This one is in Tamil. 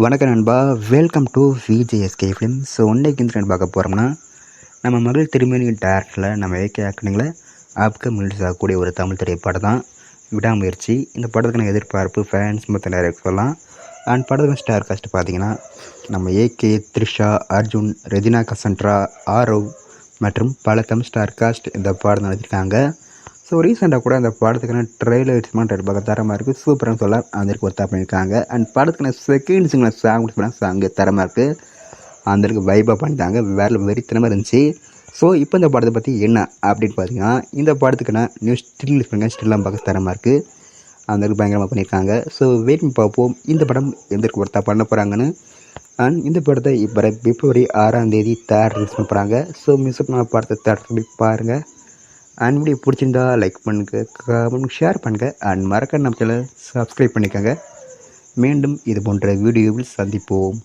வணக்கம் நண்பா, welcome to VJSK film. So இன்றைக்கி இந்த பார்க்க போகிறோம்னா, நம்ம மகள் திருமணி டேரக்டரில் நம்ம ஏகே ஆக்டிங்கில் அப்கமிங் ரிலீஸ் ஆகக்கூடிய ஒரு தமிழ் திரைப்படம் தான் விடாமுயற்சி. இந்த படத்துக்கான எதிர்பார்ப்பு ஃபேன்ஸ் மற்ற நிறைய சொல்லலாம். அண்ட் படத்துக்கான ஸ்டார் காஸ்ட் பார்த்தீங்கன்னா, நம்ம AK, Trisha, Arjun, Regina Cassandra, Aarav மற்றும் பல தமிழ் ஸ்டார் காஸ்ட் இந்த படம் நடத்திருக்காங்க. ஸோ ரீசெண்டாக கூட அந்த படத்துக்கான ட்ரெய்லர் பார்க்க தரமாக இருக்குது, சூப்பராக சொல்ல அதற்கு ஒர்த்தா பண்ணியிருக்காங்க. அண்ட் படத்துக்கான செகண்ட் சிங்கில் சாங்கு தரமாக இருக்குது, அந்தளவுக்கு வைப்பாக பண்ணிட்டாங்க, வேறு வெறித்தனமாக இருந்துச்சு. ஸோ இப்போ இந்த படத்தை பற்றி என்ன அப்படின்னு பார்த்தீங்கன்னா, இந்த படத்துக்கான நியூ ஸ்டில்லாம் பார்க்க தரமாக இருக்குது, அந்தளவுக்கு பயங்கரமாக பண்ணியிருக்காங்க. ஸோ வெயிட் பண்ணி பார்ப்போம் இந்த படம் எந்தற்கு ஒர்த்தா பண்ண போகிறாங்கன்னு. அண்ட் இந்த படத்தை இப்போ பிப்ரவரி 6ஆம் தேதி ரிலீஸ் பண்ண போகிறாங்க. ஸோ மிஸ் பண்ண படத்தை தேட்டர் பாருங்கள். அண்ட் வீடியோ பிடிச்சிருந்தா லைக் பண்ணுங்கள், கமெண்ட், ஷேர் பண்ணுங்கள். அண்ட் மறக்க நம்ம சேனலை சப்ஸ்கிரைப் பண்ணிக்கோங்க. மீண்டும் இது போன்ற வீடியோவில் சந்திப்போம்.